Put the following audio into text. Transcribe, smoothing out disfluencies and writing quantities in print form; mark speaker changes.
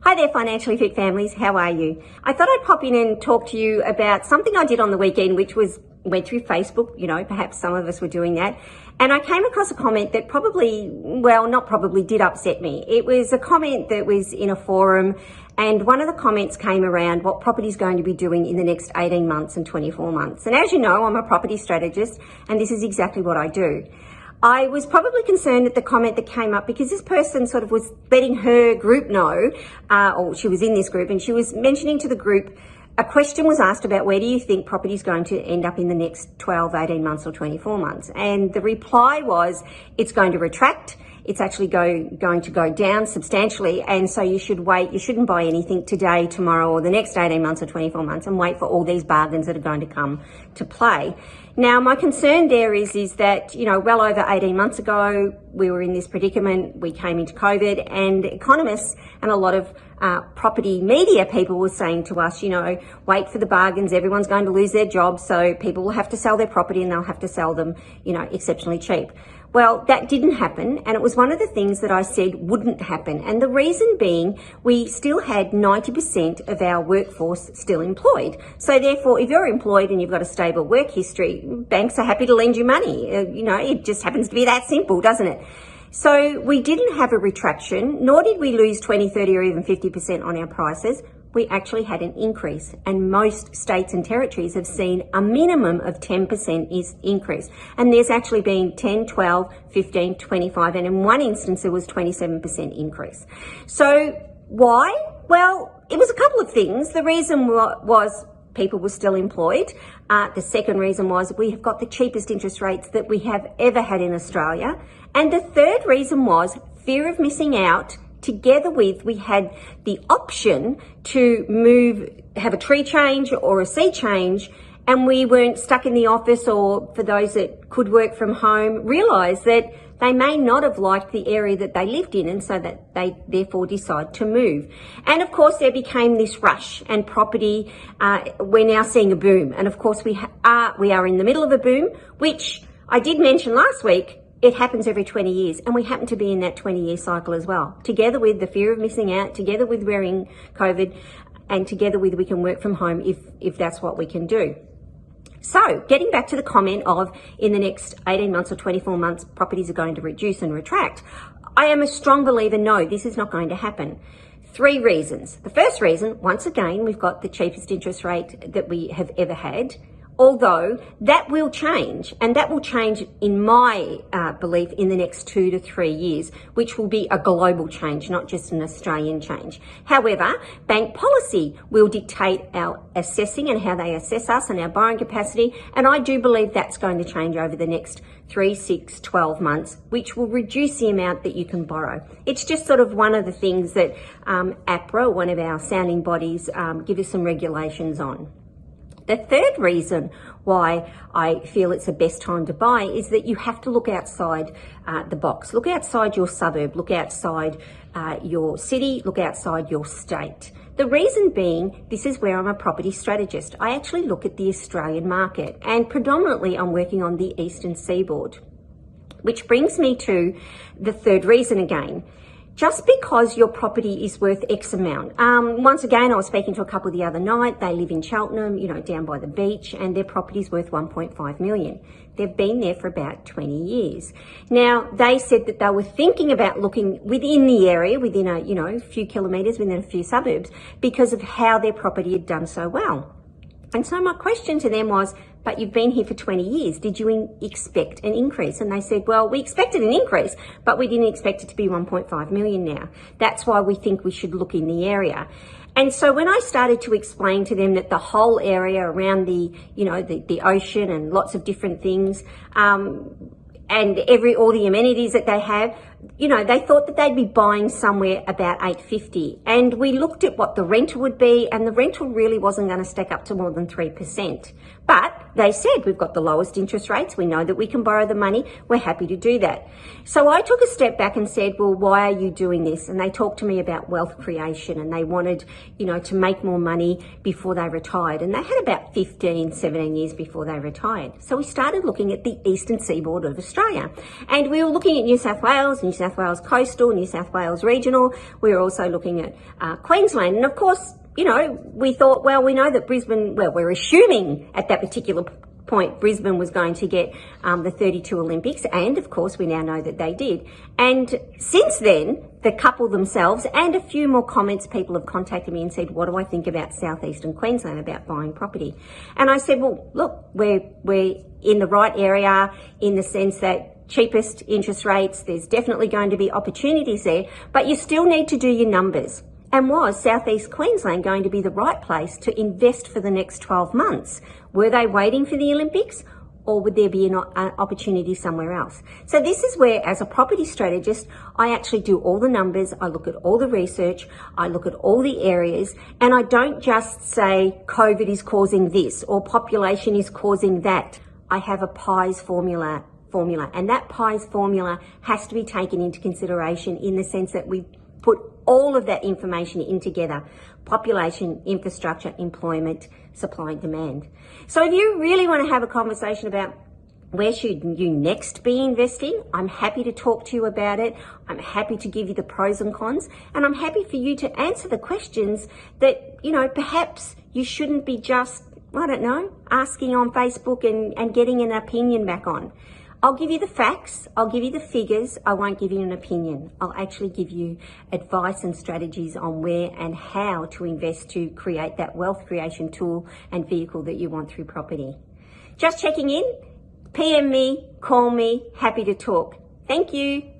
Speaker 1: Hi there, financially fit families. How are you? I thought I'd pop in and talk to you about something I did on the weekend, which was went through Facebook. You know, perhaps some of us were doing that. And I came across a comment that did upset me. It was a comment that was in a forum, and one of the comments came around what property is going to be doing in the next 18 months and 24 months. And as you know, I'm a property strategist, and this is exactly what I do. I was probably concerned at the comment that came up because this person sort of was letting her group know, or she was in this group, and she was mentioning to the group, a question was asked about where do you think property is going to end up in the next 12, 18 months or 24 months? And the reply was, it's going to retract. It's actually going to go down substantially. And so you should wait. You shouldn't buy anything today, tomorrow, or the next 18 months or 24 months and wait for all these bargains that are going to come to play. Now, my concern there is that, you know, well over 18 months ago, we were in this predicament. We came into COVID, and economists and a lot of property media people were saying to us, you know, wait for the bargains. Everyone's going to lose their jobs, so people will have to sell their property and they'll have to sell them, you know, exceptionally cheap. Well, that didn't happen, and it was one of the things that I said wouldn't happen. And the reason being, we still had 90% of our workforce still employed. So therefore, if you're employed and you've got a stable work history, banks are happy to lend you money. You know, it just happens to be that simple, doesn't it? So we didn't have a retraction, nor did we lose 20, 30 or even 50% on our prices. We actually had an increase, and most states and territories have seen a minimum of 10% increase. And there's actually been 10, 12, 15, 25, and in one instance there was 27% increase. So why? Well, it was a couple of things. The reason was people were still employed. The second reason was we have got the cheapest interest rates that we have ever had in Australia. And the third reason was fear of missing out. Together with, we had the option to have a tree change or a sea change, and we weren't stuck in the office, or for those that could work from home, realised that they may not have liked the area that they lived in, and so that they therefore decide to move. And of course, there became this rush, and property, we're now seeing a boom. And of course, we are in the middle of a boom, which I did mention last week. It happens every 20 years, and we happen to be in that 20-year cycle as well. Together with the fear of missing out, together with wearing COVID, and together with we can work from home if that's what we can do. So getting back to the comment of in the next 18 months or 24 months, properties are going to reduce and retract. I am a strong believer, no, this is not going to happen. 3 reasons. The first reason, once again, we've got the cheapest interest rate that we have ever had. Although that will change, and that will change in my belief in the next 2 to 3 years, which will be a global change, not just an Australian change. However, bank policy will dictate our assessing and how they assess us and our borrowing capacity, and I do believe that's going to change over the next 3, 6, 12 months, which will reduce the amount that you can borrow. It's just sort of one of the things that APRA, one of our sounding bodies, give us some regulations on. The third reason why I feel it's the best time to buy is that you have to look outside the box. Look outside your suburb, look outside your city, look outside your state. The reason being, this is where I'm a property strategist. I actually look at the Australian market, and predominantly I'm working on the eastern seaboard, which brings me to the third reason again. Just because your property is worth X amount. Once again, I was speaking to a couple the other night. They live in Cheltenham, you know, down by the beach, and their property's worth 1.5 million. They've been there for about 20 years. Now, they said that they were thinking about looking within the area, within a few kilometres, within a few suburbs, because of how their property had done so well. And so my question to them was, but you've been here for 20 years. Did you expect an increase? And they said, well, we expected an increase, but we didn't expect it to be 1.5 million now. That's why we think we should look in the area. And so when I started to explain to them that the whole area around the ocean and lots of different things, and all the amenities that they have, you know, they thought that they'd be buying somewhere about $850. And we looked at what the rental would be, and the rental really wasn't going to stack up to more than 3%. But they said, we've got the lowest interest rates. We know that we can borrow the money. We're happy to do that. So I took a step back and said, well, why are you doing this? And they talked to me about wealth creation, and they wanted, to make more money before they retired. And they had about 15, 17 years before they retired. So we started looking at the eastern seaboard of Australia. And we were looking at New South Wales coastal, New South Wales regional. We were also looking at Queensland. And of course, we thought, well, we know that Brisbane, we're assuming at that particular point Brisbane was going to get the 32 Olympics, and of course we now know that they did. And since then, the couple themselves and a few more comments, people have contacted me and said, what do I think about southeastern Queensland about buying property? And I said, well, look, we're in the right area in the sense that cheapest interest rates, there's definitely going to be opportunities there, but you still need to do your numbers. And was Southeast Queensland going to be the right place to invest for the next 12 months? Were they waiting for the Olympics, or would there be an opportunity somewhere else? So this is where, as a property strategist, I actually do all the numbers, I look at all the research, I look at all the areas, and I don't just say COVID is causing this or population is causing that. I have a PIES formula, and that PIES formula has to be taken into consideration in the sense that we put all of that information in together: population, infrastructure, employment, supply and demand. So if you really want to have a conversation about where should you next be investing, I'm happy to talk to you about it. I'm happy to give you the pros and cons, and I'm happy for you to answer the questions that, perhaps you shouldn't be just, asking on Facebook and getting an opinion back on. I'll give you the facts, I'll give you the figures, I won't give you an opinion. I'll actually give you advice and strategies on where and how to invest to create that wealth creation tool and vehicle that you want through property. Just checking in, PM me, call me, happy to talk. Thank you.